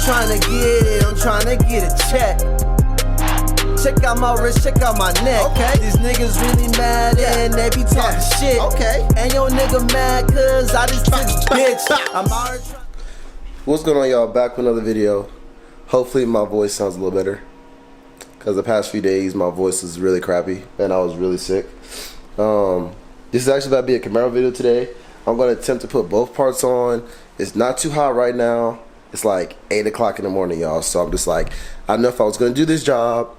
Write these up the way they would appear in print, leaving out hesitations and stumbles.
trying to get it, I'm trying to get a check. Check out my wrist, check out my neck. Okay. These niggas really mad and they be talking shit. Okay. And your nigga mad cause I just took bitch. I'm already trying. What's going on, y'all? Back with another video. Hopefully my voice sounds a little better, because the past few days my voice was really crappy and I was really sick. This is actually about to be a Camaro video today. I'm going to attempt to put both parts on. It's not too hot right now. It's like 8 o'clock in the morning, y'all. So I'm just like, I know if I was going to do this job,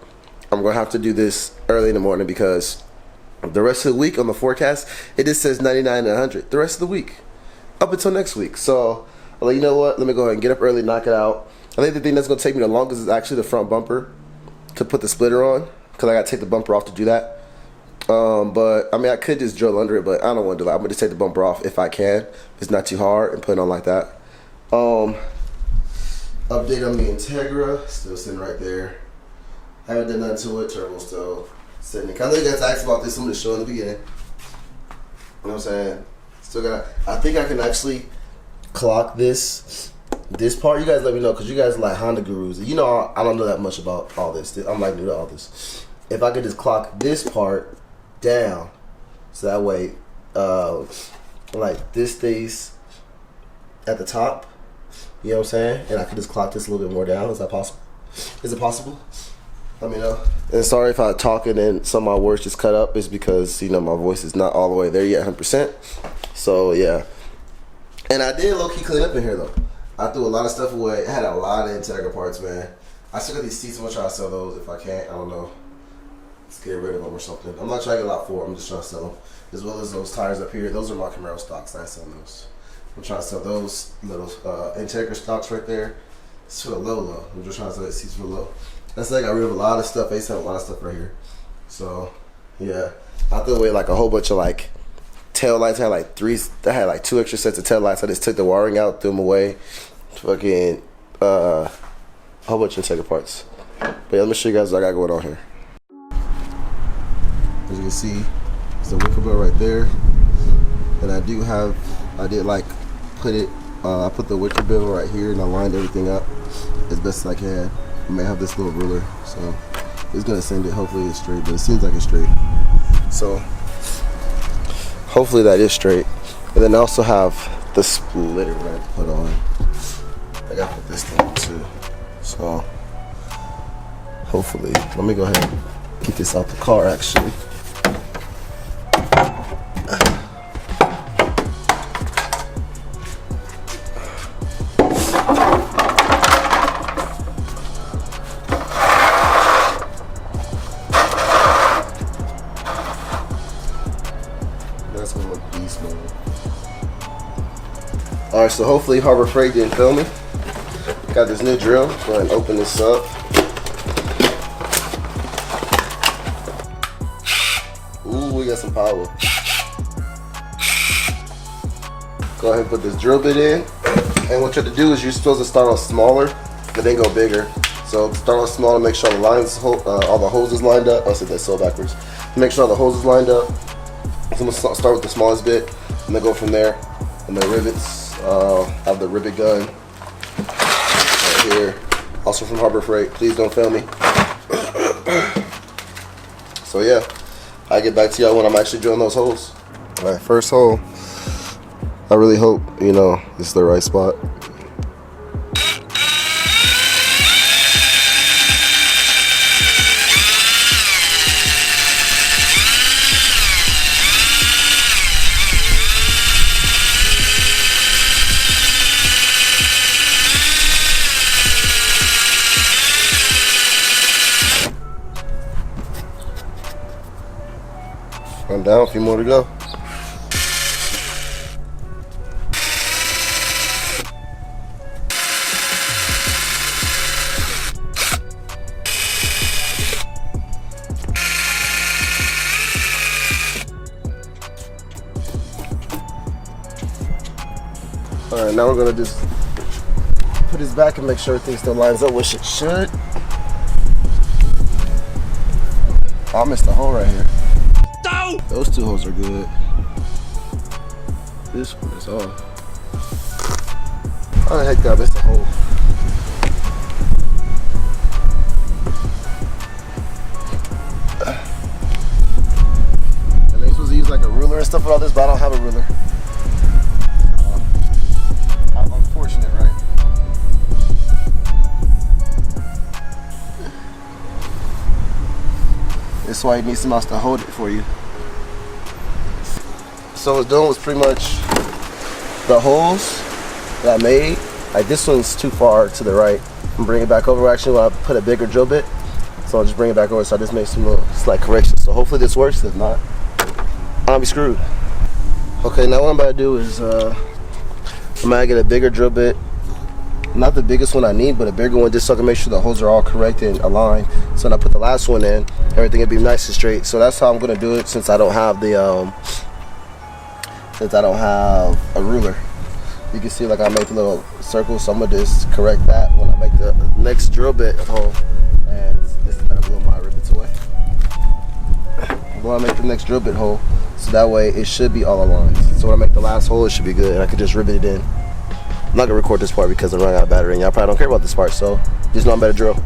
I'm going to have to do this early in the morning, because the rest of the week on the forecast, it just says 99 and 100. The rest of the week, up until next week. So I'm like, you know what? Let me go ahead and get up early, knock it out. I think the thing that's going to take me the longest is actually the front bumper to put the splitter on, because I got to take the bumper off to do that. But I mean, I could just drill under it, but I don't want to do that. I'm going to just take the bumper off if I can. It's not too hard, and put it on like that. Update on the Integra, still sitting right there. Haven't done nothing to it. Turbo still sitting. I know you guys asked about this. I'm going to show in the beginning. You know what I'm saying? Still got. I think I can actually clock this part. You guys let me know, because you guys are like Honda gurus. You know, I don't know that much about all this. I'm like new to all this. If I could just clock this part down, so that way, like this stays at the top. You know what I'm saying? And I could just clock this a little bit more down. Is that possible? Is it possible? Let me know. And sorry if I talk and then some of my words just cut up. It's because, you know, my voice is not all the way there yet, 100%. So yeah. And I did low key clean up in here though. I threw a lot of stuff away. I had a lot of Integra parts, man. I still got these seats. I'm gonna try to sell those if I can. I don't know. Let's get rid of them or something. I'm not trying to get a lot for them. I'm just trying to sell them. As well as those tires up here. Those are my Camaro stocks. I ain't selling those. I'm trying to sell those little Integra stocks right there. It's for the low. I'm just trying to sell the seats for the low. That's like I got rid of a lot of stuff. I used to have a lot of stuff right here. So yeah, I threw away like a whole bunch of like tail lights. I had like I had like 2 extra sets of tail lights. I just took the wiring out, threw them away. Fucking a whole bunch of Integra parts. But yeah, let me show you guys what I got going on here. As you can see, there's the Wicker belt right there, and I did like put it. I put the Wicker bill right here, and I lined everything up as best as I can. I may have this little ruler, so it's gonna send it. Hopefully it's straight, but it seems like it's straight. So hopefully that is straight. And then I also have the splitter that I have to put on. I gotta put this thing on too. So hopefully, let me go ahead and get this out the car actually. That's gonna look beast mode. Alright, so hopefully Harbor Freight didn't fail me. Got this new drill. Go ahead and open this up. Ooh, we got some power. Go ahead and put this drill bit in. And what you have to do is you're supposed to start off smaller, but then go bigger. So start off smaller, make sure the lines, all the hoses lined up. I said that so backwards. Make sure all the hoses lined up. So I'm gonna start with the smallest bit, and then go from there. And the rivets, I have the rivet gun right here, also from Harbor Freight. Please don't fail me. So yeah, I'll get back to y'all when I'm actually drilling those holes. All right, first hole. I really hope, you know, this is the right spot. I'm down, a few more to go. Alright, now we're gonna just put this back and make sure everything still lines up, which it should. Oh, I missed the hole right here. No! Those two holes are good. This one is off. How the heck did I miss the hole? stuff with all this, but I don't have a ruler. How unfortunate, right? That's why you need someone else to hold it for you. So what's done was pretty much the holes that I made. Like this one's too far to the right. I'm bringing it back over. Actually, when I put a bigger drill bit, so I'll just bring it back over. So I just made some little slight corrections. So hopefully this works. If not, I'll be screwed. Okay, now what I'm about to do is I'm gonna get a bigger drill bit. Not the biggest one I need, but a bigger one, just so I can make sure the holes are all correct and aligned. So when I put the last one in, everything will be nice and straight. So that's how I'm gonna do it, since I don't have the a ruler. You can see like I make the little circles, so I'm gonna just correct that when I make the next drill bit hole. And this is gonna blow my rivets away. I'm gonna make the next drill bit hole, so that way it should be all aligned. So when I make the last hole, it should be good, and I can just rivet it in. I'm not gonna record this part because I'm running out of battery, and y'all probably don't care about this part, so just know I'm better drill.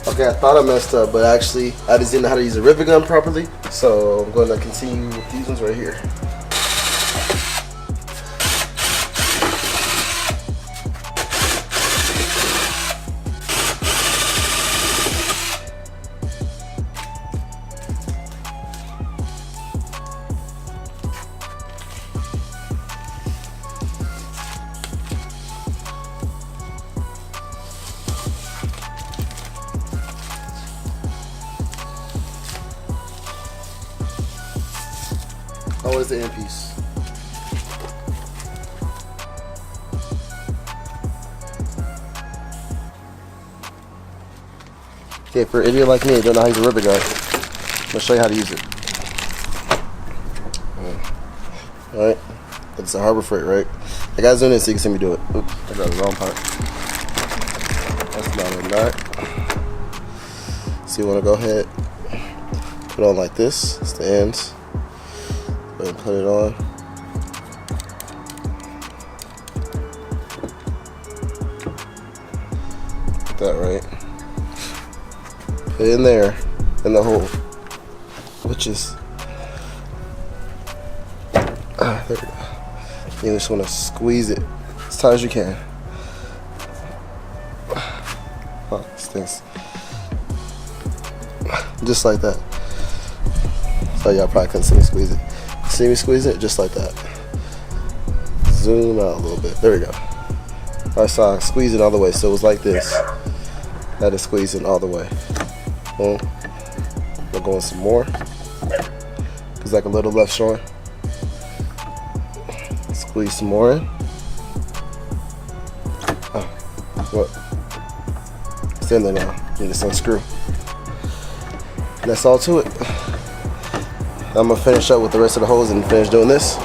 Okay, I thought I messed up, but actually I just didn't know how to use a rivet gun properly, so I'm gonna continue with these ones right here. Oh, it's the end piece. Okay, for an idiot like me, I don't know how to use a rivet gun. I'm gonna show you how to use it. Alright, it's a Harbor Freight, right? I gotta zoom in so you can see me do it. Oops, I got the wrong part. That's not a nut. So you wanna go ahead, put it on like this. It's the ends. Go ahead and put it on. Put that right. Put it in there, in the hole, which is, there we go. You just want to squeeze it as tight as you can. Oh, it stinks. Just like that. So y'all probably couldn't see me squeeze it. See me squeeze it? Just like that. Zoom out a little bit. There we go. I saw squeeze it all the way, so it was like this. That is squeezing all the way. Boom. We're going some more. There's like a little left showing. Squeeze some more in. Oh, what? It's in there now. You just unscrew. And that's all to it. I'm gonna finish up with the rest of the hose and finish doing this.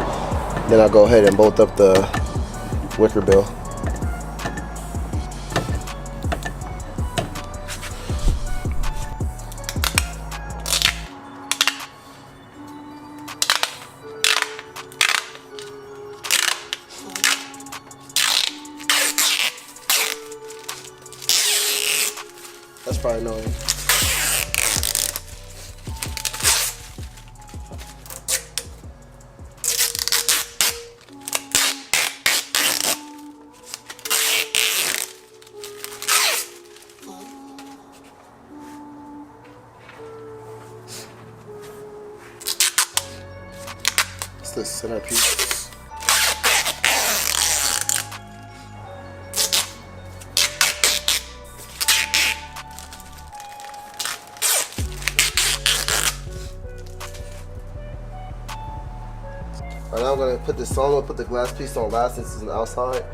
Then I'll go ahead and bolt up the wicker bill. That's probably annoying. It's the centerpiece. Alright, now I'm gonna put this on. I'm gonna put the glass piece on last since it's on the outside.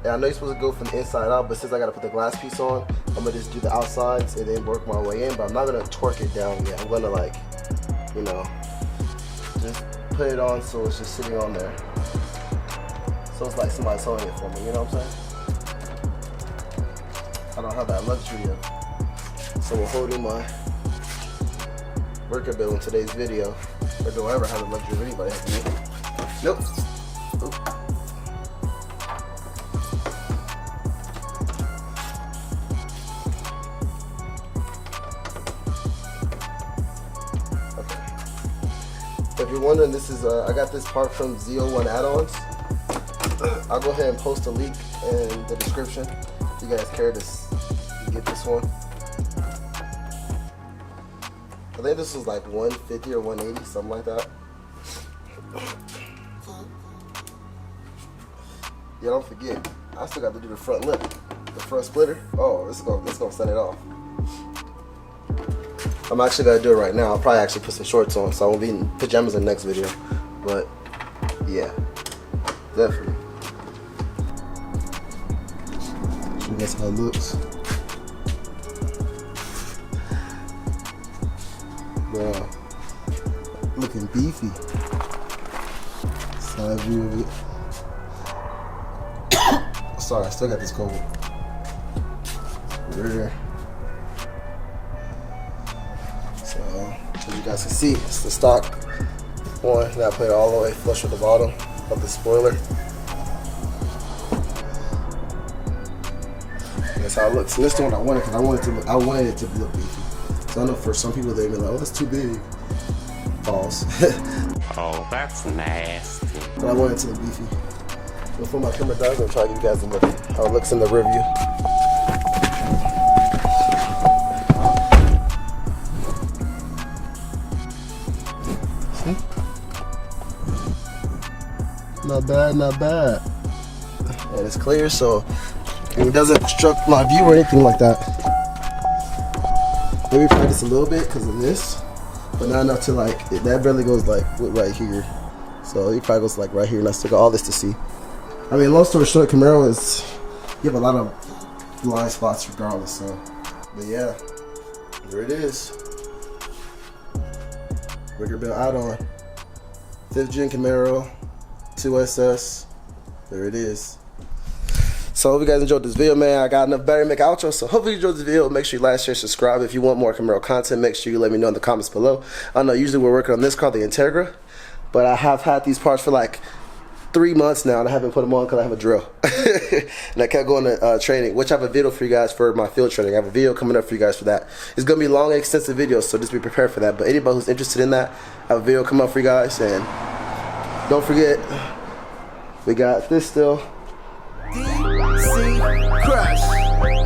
And I know you're supposed to go from the inside out, but since I gotta put the glass piece on, I'm gonna just do the outsides and then work my way in. But I'm not gonna torque it down yet. I'm gonna, like, you know, just put it on so it's just sitting on there. So it's like somebody's holding it for me, you know what I'm saying? I don't have that luxury of someone holding my worker bill in today's video. Or do I ever have the luxury of anybody helping me? Nope. Oop. Okay. If if you're wondering, this is I got this part from ZL1 Addons. I'll go ahead and post a link in the description if you guys care to get this one. I think this was like 150 or 180, something like that. Yeah, don't forget, I still got to do the front lip, the front splitter. Oh, this is gonna set it off. I'm actually gonna do it right now. I'll probably actually put some shorts on, so I won't be in pajamas in the next video. But yeah, definitely. So that's how it looks. Bro, looking beefy. Side view of it. Sorry, I still got this cold. Rear. So, as you guys can see, it's the stock one. Now I put it all the way flush with the bottom of the spoiler. That's how it looks. And this is the one I wanted because I wanted it to look beefy. So I know for some people they may be like, oh, that's too big. False. Oh, that's nasty. But I wanted it to look beefy. Before my camera dies, I'm gonna try to give you guys a look how it looks in the rear view. See? Not bad, not bad. And it's clear, so it doesn't obstruct my view or anything like that. Maybe practice a little bit because of this, but not enough to like, that barely goes like right here. So it probably goes like right here, and I still got all this to see. I mean, long story short, Camaro is, you have a lot of blind spots regardless, so. But yeah, there it is. Wicker built out on 5th gen Camaro 2SS. There it is. So I hope you guys enjoyed this video, man. I got enough battery to make an outro, so hopefully you enjoyed this video. Make sure you like, share, subscribe. If you want more Camaro content, make sure you let me know in the comments below. I know usually we're working on this car, the Integra, but I have had these parts for like 3 months now, and I haven't put them on because I have a drill. And I kept going to training, which I have a video for you guys for my field training. I have a video coming up for you guys for that. It's going to be a long and extensive video, so just be prepared for that. But anybody who's interested in that, I have a video coming up for you guys. And don't forget, we got this still. DC Crush.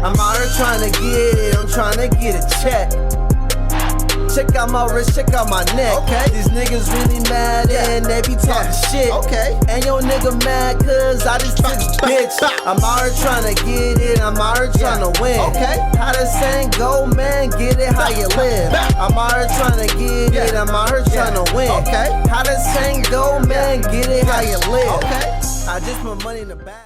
I'm out here trying to get it, I'm trying to get a check. Check out my wrist, check out my neck. Okay. These niggas really mad and they be talking shit. Okay. And your nigga mad cause I just took a bitch. I'm out here trying to get it, I'm out here trying to win. Okay. How the saying go, man, get it how you live. I'm out here trying to get it, I'm out here trying to win. Okay. How the saying go, man, get it how you live. Okay. I just put money in the bag.